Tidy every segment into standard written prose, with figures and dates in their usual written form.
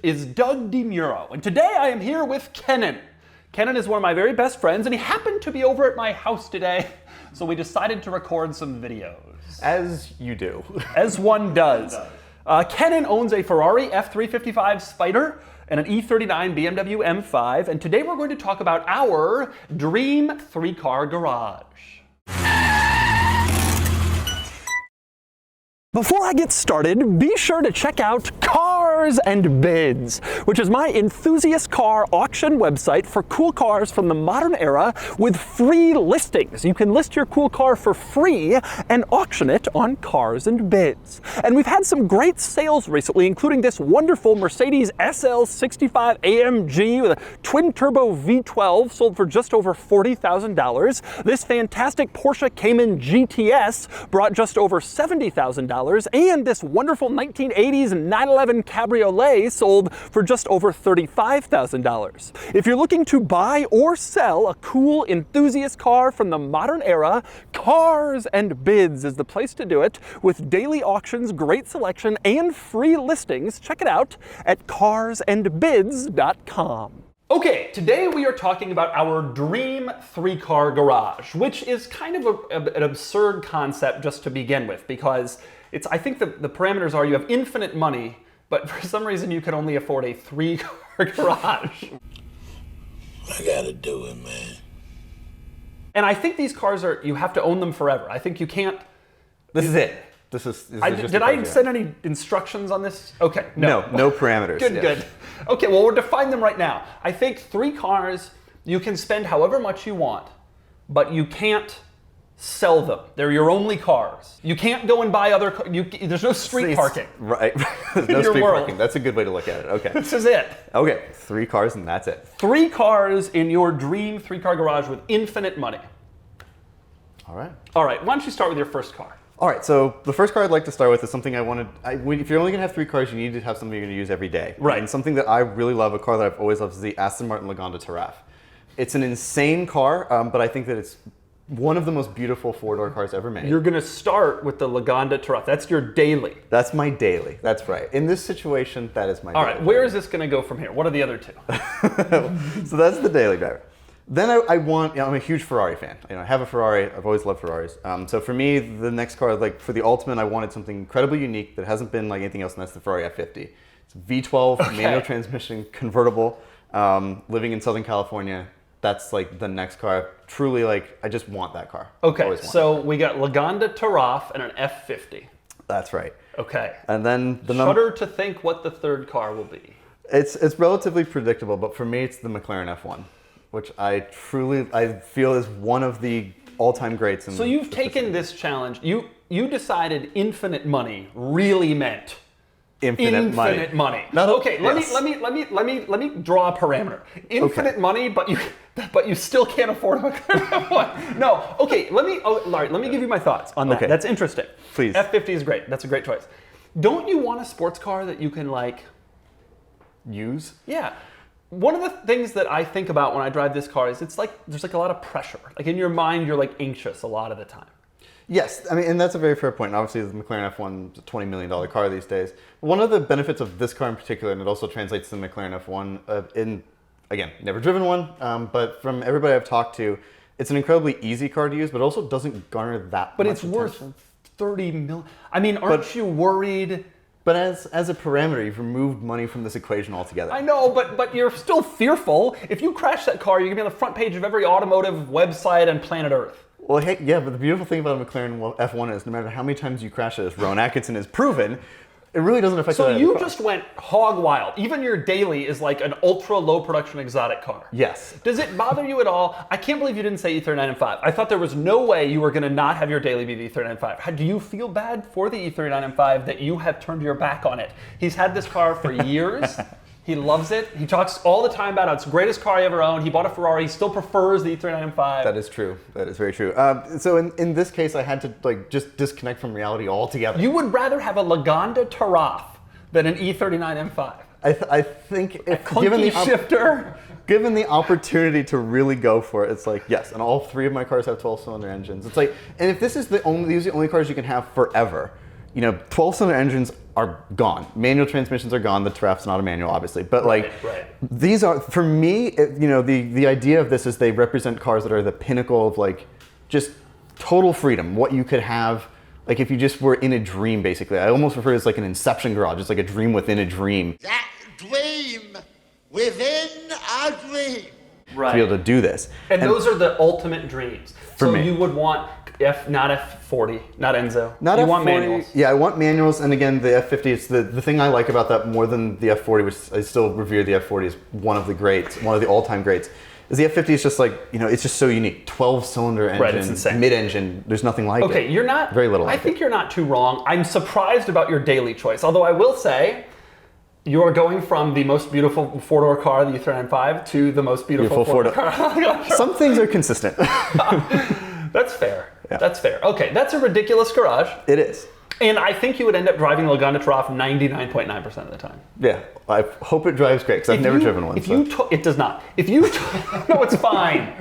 is Doug DeMuro, and today I am here with Kennan. Kennan is one of my very best friends, and he happened to be over at my house today, so we decided to record some videos. As you do. As one does. Kennan owns a Ferrari F355 Spider and an E39 BMW M5, and today we're going to talk about our dream three-car garage. Before I get started, be sure to check out Cars and Bids, which is my enthusiast car auction website for cool cars from the modern era with free listings. You can list your cool car for free and auction it on Cars and Bids. And we've had some great sales recently, including this wonderful Mercedes SL65 AMG with a twin-turbo V12 sold for just over $40,000. This fantastic Porsche Cayman GTS brought just over $70,000. And this wonderful 1980s 911 Cabriolet sold for just over $35,000. If you're looking to buy or sell a cool enthusiast car from the modern era, Cars and Bids is the place to do it. With daily auctions, great selection, and free listings, check it out at carsandbids.com. Okay, today we are talking about our dream three-car garage, which is kind of an absurd concept just to begin with, because I think the parameters are you have infinite money, but for some reason you can only afford a three-car garage. I gotta do it, man. And I think these cars you have to own them forever. I think you can't. This is it. This is just did I send any instructions on this? Okay, no parameters. Good, yeah. good. Okay, well, we'll define them right now. I think three cars, you can spend however much you want, but you can't sell them. They're your only cars. You can't go and buy other cars. There's no street parking. Right. There's no street parking. That's a good way to look at it. Okay. This is it. Okay, three cars and that's it. Three cars in your dream three-car garage with infinite money. All right. All right, why don't you start with your first car? All right, so the first car I'd like to start with is something if you're only gonna have three cars, you need to have something you're gonna use every day. Right. And something that I really love, a car that I've always loved, is the Aston Martin Lagonda Taraf. It's an insane car, but I think that it's one of the most beautiful four-door cars ever made. You're gonna start with the Lagonda Taraf. That's your daily. That's my daily, that's right. In this situation, that is my daily. All right, where is this gonna go from here? What are the other two? So that's the daily driver. Then I'm a huge Ferrari fan. I have a Ferrari, I've always loved Ferraris. So for me, the next car, for the ultimate, I wanted something incredibly unique that hasn't been like anything else, and that's the Ferrari F50. It's a V12, manual transmission, convertible, living in Southern California. That's like the next car. Truly, I just want that car. Okay, so we got Lagonda Taraf and an F50. That's right. Okay. And then Shudder to think what the third car will be. It's relatively predictable, but for me, it's the McLaren F1, which I feel is one of the all-time greats. So you've taken this challenge. You decided infinite money really meant infinite money. Okay, let me draw a parameter. Infinite money, but you still can't afford a McLaren F1. No. Okay, let me give you my thoughts on that. Okay. That's interesting. Please. F50 is great. That's a great choice. Don't you want a sports car that you can use? Yeah. One of the things that I think about when I drive this car is there's a lot of pressure. In your mind, you're anxious a lot of the time. Yes, I mean, and that's a very fair point. Obviously, the McLaren F1 is a $20 million car these days. One of the benefits of this car in particular, and it also translates to the McLaren F1, again, never driven one, but from everybody I've talked to, it's an incredibly easy car to use, but also doesn't garner that much attention. But it's worth $30 million. I mean, aren't you worried? But as a parameter, you've removed money from this equation altogether. I know, but you're still fearful. If you crash that car, you're going to be on the front page of every automotive website on planet Earth. Well, hey, yeah, but the beautiful thing about a McLaren F1 is no matter how many times you crash it, as Rowan Atkinson has proven, it really doesn't affect the car. So you just went hog wild. Even your daily is like an ultra low production exotic car. Yes. Does it bother you at all? I can't believe you didn't say E39 M5. I thought there was no way you were going to not have your daily be the E39 M5. Do you feel bad for the E39 M5 that you have turned your back on it? He's had this car for years. He loves it. He talks all the time about how it's the greatest car he ever owned. He bought a Ferrari. He still prefers the E39 M5. That is true. That is very true. So in this case, I had to just disconnect from reality altogether. You would rather have a Lagonda Taraf than an E39 M5. I think if given the opportunity to really go for it, it's yes, and all three of my cars have 12-cylinder engines. It's and if these are the only cars you can have forever, you know, 12-cylinder engines are gone. Manual transmissions are gone. The Giraffe's not a manual, obviously. But like, these are, for me, you know, the idea of this is they represent cars that are the pinnacle of like just total freedom. What you could have, like if you just were in a dream, basically. I almost refer to it as like an inception garage. It's like a dream within a dream. That dream within a dream. Right. To be able to do this. And those are the ultimate dreams. So me. you would want not F40, not Enzo. Not you F40. want manuals. Yeah, I want manuals. And again, the F50, it's the thing I like about that more than the F40, which I still revere the F40 as one of the greats, one of the all-time greats, is the F50 is just like, you know, it's just so unique. 12-cylinder engine, it's insane. mid-engine, there's nothing like it. Okay, you're not, very little I like think you're not too wrong. I'm surprised about your daily choice. Although I will say, you are going from the most beautiful four-door car, the E395, to the most beautiful four-door car. Some things are consistent. That's fair. Yeah. That's fair. Okay, that's a ridiculous garage. It is. And I think you would end up driving the Laguna Trough 99.9% of the time. Yeah, I hope it drives great, because I've never driven one. It does not. If you no, it's fine.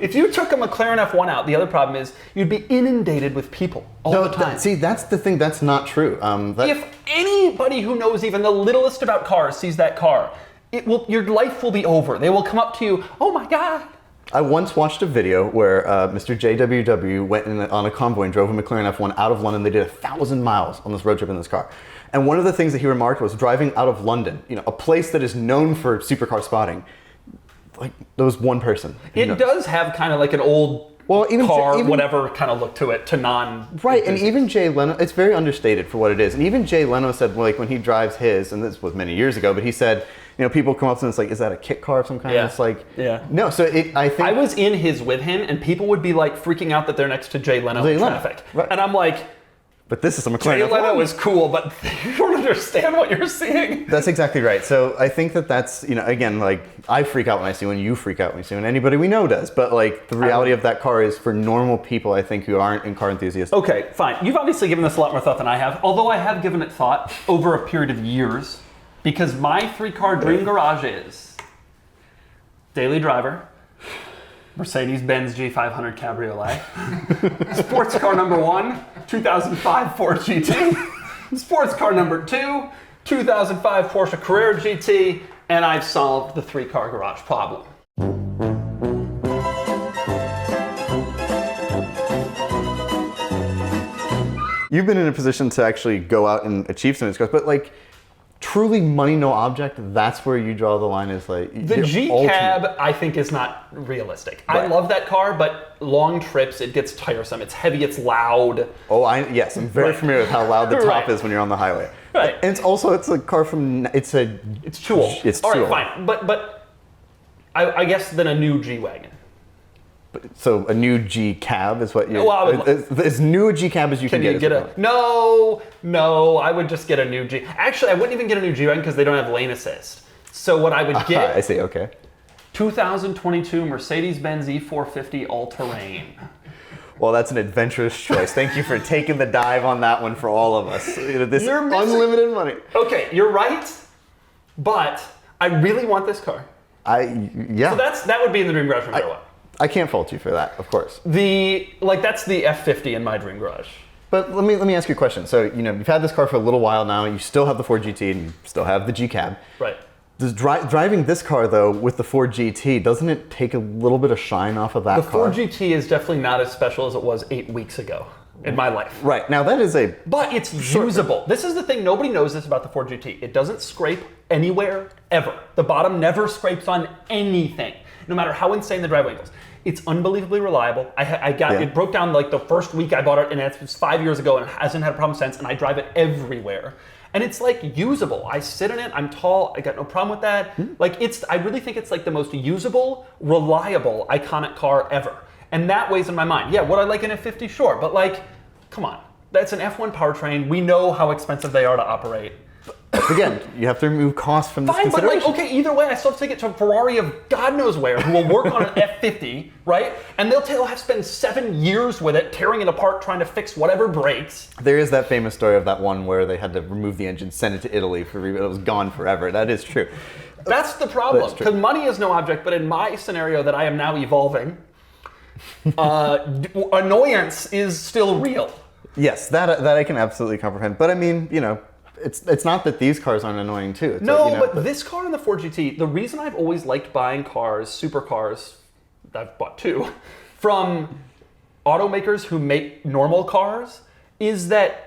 If you took a McLaren F1 out, the other problem is you'd be inundated with people all the time. See, that's the thing. That's not true. If anybody who knows even the littlest about cars sees that car, your life will be over. They will come up to you, oh my God. I once watched a video where Mr. JWW went on a convoy and drove a McLaren F1 out of London. They did 1,000 miles on this road trip in this car. And one of the things that he remarked was driving out of London, you know, a place that is known for supercar spotting, like there was one person. It does have kind of like an old car, whatever kind of look to it, to non. Right, and even Jay Leno, it's very understated for what it is. And even Jay Leno said, like when he drives his, and this was many years ago, but he said, you know, people come up to him and it's like, is that a kit car of some kind? Yeah. It's like, yeah. No, so I think. I was in his with him and people would be like freaking out that they're next to Jay Leno in traffic. Right. And I'm like, but this is a McLaren Jay F1. Leno is cool, but you don't understand what you're seeing. That's exactly right. So I think that's, you know, again, like I freak out when I see one, you freak out when you see one, anybody we know does. But like the reality of that car is for normal people, I think, who aren't in car enthusiasts. Okay, fine. You've obviously given this a lot more thought than I have, although I have given it thought over a period of years, because my 3-car dream garage is daily driver, Mercedes-Benz G500 Cabriolet, sports car number 1, 2005 Ford GT, sports car number 2, 2005 Porsche Carrera GT, and I've solved the 3-car garage problem. You've been in a position to actually go out and achieve some of these cars, but like truly money no object, that's where you draw the line, is like the G-Cab I think is not realistic. Right. I love that car, but long trips it gets tiresome. It's heavy, it's loud. Oh, yes, I'm very familiar with how loud the top is when you're on the highway. Right. And it's a car from it's too old. It's all too right, old. Fine. But I guess then a new G-Wagon. So a new G-Cab is what you. Well, as new a G-Cab as you can get. No, I would just get a new G. Actually, I wouldn't even get a new G-Wagon because they don't have lane assist. So what I would get. I see. Okay. 2022 Mercedes-Benz E450 all-terrain. Well, that's an adventurous choice. Thank you for taking the dive on that one for all of us. This unlimited money. Okay, you're right, but I really want this car. Yeah. So that would be in the dream garage no matter what. I can't fault you for that, of course. That's the F50 in my dream garage. But let me ask you a question. So, you know, you've had this car for a little while now, you still have the Ford GT and you still have the G-Cab. Right. Does driving this car though with the Ford GT, doesn't it take a little bit of shine off of that car? The Ford GT is definitely not as special as it was 8 weeks ago in my life. Right. Now that is But it's usable. This is the thing, nobody knows this about the Ford GT. It doesn't scrape anywhere, ever. The bottom never scrapes on anything, no matter how insane the driveway goes. It's unbelievably reliable. It broke down like the first week I bought it, and it was 5 years ago, and it hasn't had a problem since, and I drive it everywhere. And it's like usable. I sit in it, I'm tall, I got no problem with that. I really think it's like the most usable, reliable, iconic car ever. And that weighs in my mind. Yeah, would I like an F50? Sure, but like, come on. That's an F1 powertrain. We know how expensive they are to operate. Again, you have to remove costs from this consideration. But like, okay, either way, I still have to take it to a Ferrari of God knows where, who will work on an F50, right? And they'll have to spend 7 years with it, tearing it apart, trying to fix whatever breaks. There is that famous story of that one where they had to remove the engine, send it to Italy it was gone forever. That is true. That's the problem, because money is no object, but in my scenario that I am now evolving, annoyance is still real. Yes, that I can absolutely comprehend. But I mean, you know, it's not that these cars aren't annoying too. It's No, like, you know, but this car and the Ford GT, the reason I've always liked buying cars, supercars, I've bought two, from automakers who make normal cars, is that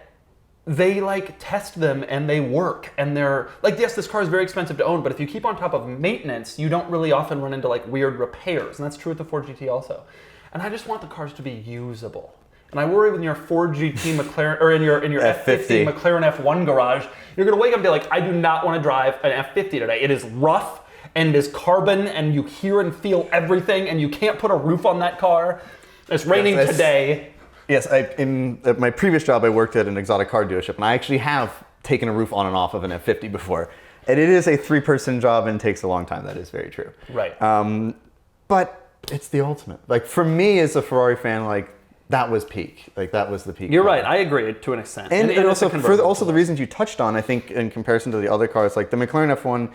they like test them and they work, and they're like, yes, this car is very expensive to own, but if you keep on top of maintenance, you don't really often run into like weird repairs, and that's true with the Ford GT also. And I just want the cars to be usable. And I worry when your Ford GT McLaren, or in your F50 McLaren F1 garage, you're gonna wake up and be like, I do not want to drive an F50 today. It is rough and it is carbon, and you hear and feel everything, and you can't put a roof on that car. It's raining today. Yes, in my previous job, I worked at an exotic car dealership, and I actually have taken a roof on and off of an F50 before. And it is a 3-person job and takes a long time. That is very true. Right. But it's the ultimate. Like, for me as a Ferrari fan, like, that was peak. Like, that was the peak. You're right. I agree to an extent. And also, for the reasons you touched on, I think in comparison to the other cars, like the McLaren F1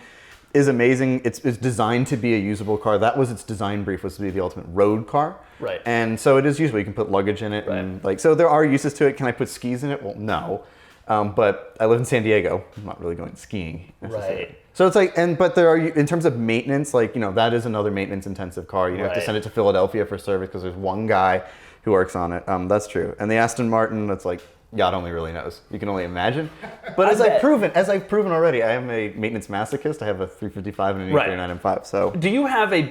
is amazing. It's designed to be a usable car. That was its design brief, was to be the ultimate road car. Right. And so it is usable. You can put luggage in it. Right. And like, so there are uses to it. Can I put skis in it? Well, no. But I live in San Diego. I'm not really going skiing necessarily. Right. So it's like, but there are, in terms of maintenance, like, you know, that is another maintenance intensive car. You have to send it to Philadelphia for service because there's one guy who works on it. That's true. And the Aston Martin, that's like, God only really knows. You can only imagine. But as I've proven already, I am a maintenance masochist. I have a 355 and an E39 M5. So do you have a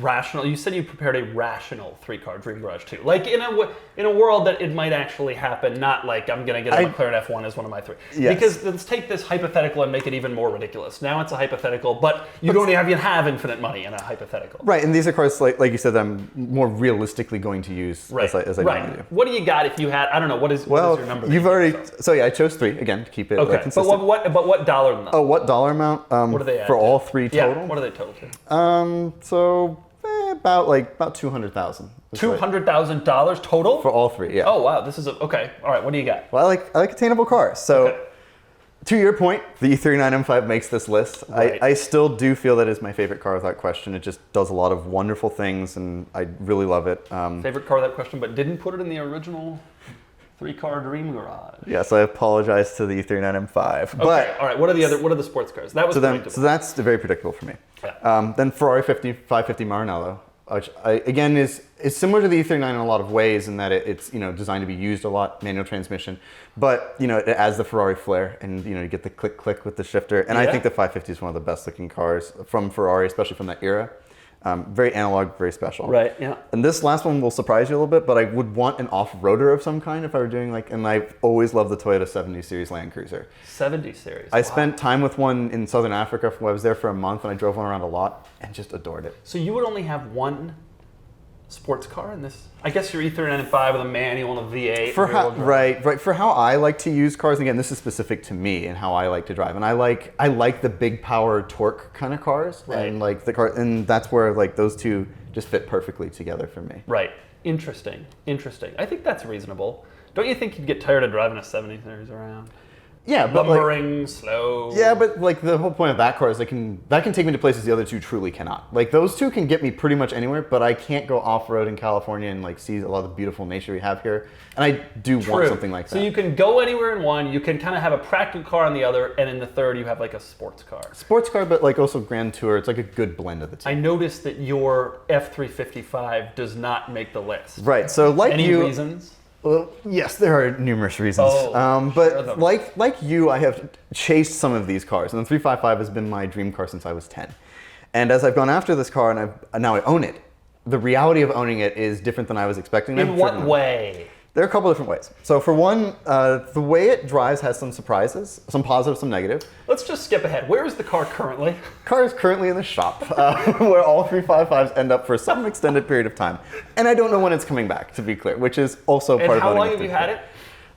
rational, you said you prepared a rational 3-car dream garage too. Like in a world that it might actually happen, not like I'm gonna get a McLaren F1 as one of my 3. Yes. Because let's take this hypothetical and make it even more ridiculous. Now it's a hypothetical, but you don't even have infinite money in a hypothetical. Right, and these are cars like you said that I'm more realistically going to use as I normally do. What do you got if you had, I don't know, what is your number? You've already, so yeah, I chose 3 again to keep it consistent. But what dollar amount? Oh, what dollar amount? What are they at? For all 3 total? Yeah, what are they total to? About 200,000. $200,000 total? For all 3, yeah. Oh wow, this is okay. All right, what do you got? Well, I like attainable cars. So, to your point, the E39 M5 makes this list. Right. I still do feel that is my favorite car without question. It just does a lot of wonderful things, and I really love it. Favorite car without question, but didn't put it in the original 3-car dream garage. Yes, I apologize to the E39 M5. Okay, but all right. What are the sports cars? That was so that's very predictable for me. Yeah. Then Ferrari 550 Maranello, which again is similar to the E39 in a lot of ways in that it's designed to be used a lot, manual transmission, but it adds the Ferrari flair, and you get the click with the shifter. And I think the 550 is one of the best looking cars from Ferrari, especially from that era. Very analog, very special. Right, yeah. And this last one will surprise you a little bit, but I would want an off-roader of some kind if I were doing and I've always loved the Toyota 70 Series Land Cruiser. 70 Series, I spent time with one in Southern Africa. I was there for a month, and I drove one around a lot and just adored it. So you would only have one sports car in this? I guess your E39 M5 with a manual and a V8. For how I like to use cars, and again, this is specific to me and how I like to drive. And I like the big power torque kind of cars, and like the car, and that's where those two just fit perfectly together for me. Right. Interesting. I think that's reasonable. Don't you think you'd get tired of driving a 70 Series around? Yeah, but lumbering, slow. Yeah, but the whole point of that car is that can take me to places the other two truly cannot. Those two can get me pretty much anywhere, but I can't go off-road in California and see a lot of the beautiful nature we have here. And I do want something like that. So you can go anywhere in one, you can kind of have a practical car in the other, and in the third you have a sports car. Sports car, but also Grand Tour. It's a good blend of the two. I noticed that your F355 does not make the list. Right, so Any reasons? Well, yes, there are numerous reasons. But like you, I have chased some of these cars, and the 355 has been my dream car since I was 10. And as I've gone after this car, and now I own it, the reality of owning it is different than I was expecting. In what way? There are a couple different ways. So for one, the way it drives has some surprises, some positive, some negative. Let's just skip ahead. Where is the car currently? The car is currently in the shop, where all 355s end up for some extended period of time. And I don't know when it's coming back, to be clear, which is also part of owning. And how long have you had it?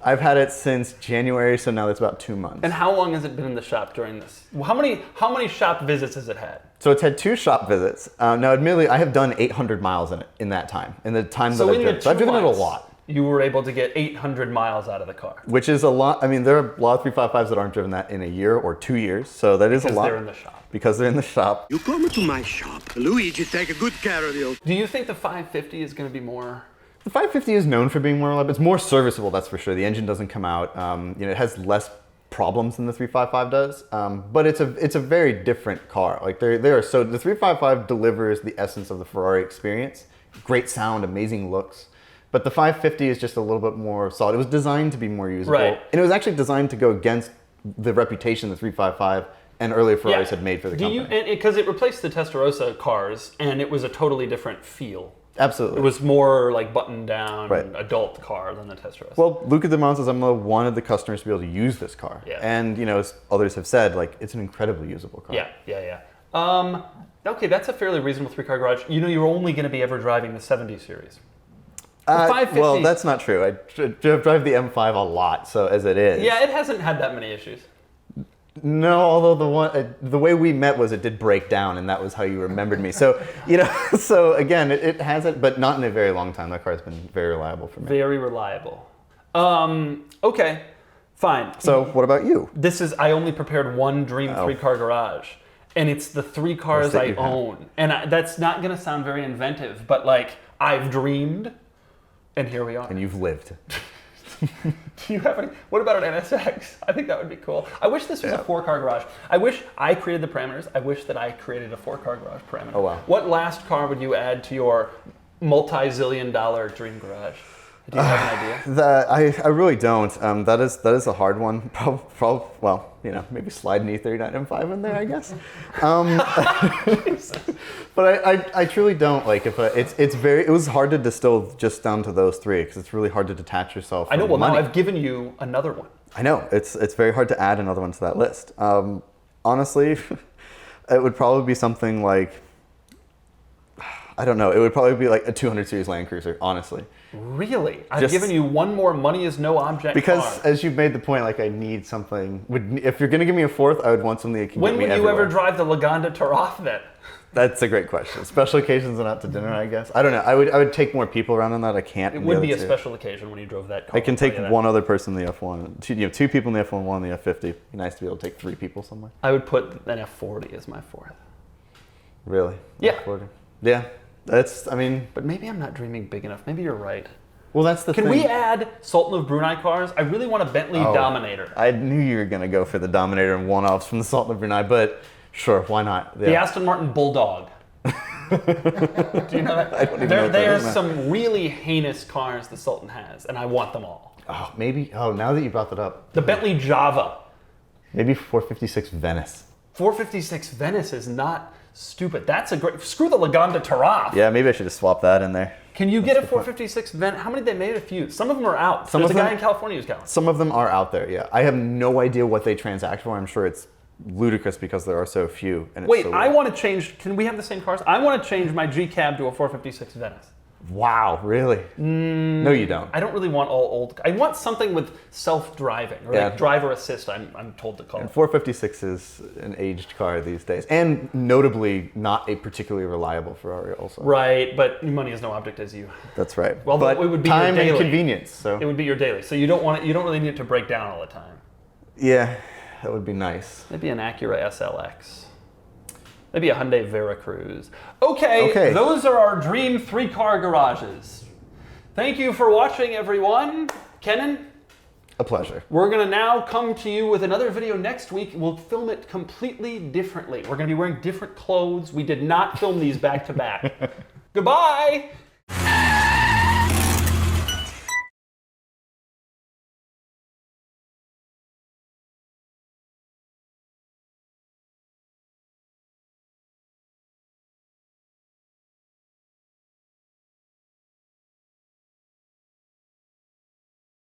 I've had it since January, so now it's about 2 months. And how long has it been in the shop during this? How many shop visits has it had? So it's had 2 shop visits. Now, admittedly, I have done 800 miles in that time. In the time that I've driven. So I've driven it a lot. You were able to get 800 miles out of the car. Which is a lot. I mean, there are a lot of 355s that aren't driven that in a year or 2 years. So that is a lot. Because they're in the shop. Because they're in the shop. You come to my shop. Luigi take a good care of you. Do you think the 550 is going to be more The 550 is known for being more reliable. It's more serviceable, that's for sure. The engine doesn't come out. It has less problems than the 355 does, but it's a very different car. Like they are so the 355 delivers the essence of the Ferrari experience. Great sound, amazing looks. But the 550 is just a little bit more solid. It was designed to be more usable. Right. And it was actually designed to go against the reputation the 355 and earlier Ferraris had made for the company. Because it replaced the Testarossa cars, and it was a totally different feel. Absolutely. It was more like buttoned down Right. adult car than the Testarossa. Well, Luca de Montezemolo wanted the customers to be able to use this car. Yeah. And, as others have said, like, it's an incredibly usable car. Yeah. Okay, that's a fairly reasonable three-car garage. You're only going to be ever driving the 70 series. The 550. Well, that's not true. I drive the M5 a lot, so as it is. Yeah, it hasn't had that many issues. No, although the way we met was it did break down, and that was how you remembered me. So, so again, it hasn't, but not in a very long time. That car has been very reliable for me. Very reliable. Okay, fine. So what about you? I only prepared one dream three-car garage, and it's the three cars that I you have. own. And that's not going to sound very inventive, but like I've dreamed, and here we are. And you've lived. Do you have any? What about an NSX? I think that would be cool. I wish this was a four-car garage. I wish I created the parameters. I wish that I created a four-car garage parameter. Oh, wow. What last car would you add to your multi-zillion-dollar dream garage? Do you have an idea? I really don't. That is a hard one. Well, maybe slide an E39 M5 in there, I guess. But I truly don't like it. But it was hard to distill just down to those three because it's really hard to detach yourself. I know. From Well, money. now I've given you another one. I know it's very hard to add another one to that list. Honestly, it would probably be something like. I don't know. It would probably be like a 200 series Land Cruiser, honestly. Really? I've given you one more money is no object because, car. as you've made the point, like I need something. If you're going to give me a fourth, I would want something that can When get me would you everywhere. ever drive the Lagonda Taraf then? That's a great question. Special occasions and out to dinner, I guess. I don't know. I would take more people around on that. I can't. It in the would other be a two. special occasion when you drove that car. I can take I'll tell you one that. other person in the F1. Two people in the F1, one in the F50. It'd be nice to be able to take three people somewhere. I would put an F40 as my fourth. Really? Yeah. F40. Yeah. But maybe I'm not dreaming big enough. Maybe you're right. Well, that's the thing. Can we add Sultan of Brunei cars? I really want a Bentley Dominator. I knew you were going to go for the Dominator and one-offs from the Sultan of Brunei, but sure, why not? Yeah. The Aston Martin Bulldog. Do you know that? I don't even know what that There's is. some really heinous cars the Sultan has, and I want them all. Oh, maybe. Oh, now that you brought that up. The Bentley Java. Maybe 456 Venice. 456 Venice is not stupid. That's a great... Screw the Lagonda Taraf. Yeah, maybe I should have swapped that in there. Can you get a 456 Venice? How many they made? A few. Some of them are out. Some There's of a guy them- in California who's got one. Some of them are out there, yeah. I have no idea what they transact for. I'm sure it's ludicrous because there are so few. And it's Wait, so I weird. want to change... Can we have the same cars? I want to change my G Cab to a 456 Venice. Wow, really? No, you don't. I don't really want all old... I want something with self-driving, or Yeah. like driver assist, I'm told to call And it. 456 is an aged car these days. And notably, not a particularly reliable Ferrari also. Right, but money is no object as you... That's right. Well, but it would be your time and daily. convenience. So It would be your daily. So you don't really need it to break down all the time. yeah, that would be nice. Maybe an Acura SLX. Maybe a Hyundai Veracruz. Okay, those are our dream three-car garages. Thank you for watching, everyone. Kennan, A pleasure. we're going to now come to you with another video next week. We'll film it completely differently. We're going to be wearing different clothes. We did not film these back to back. Goodbye!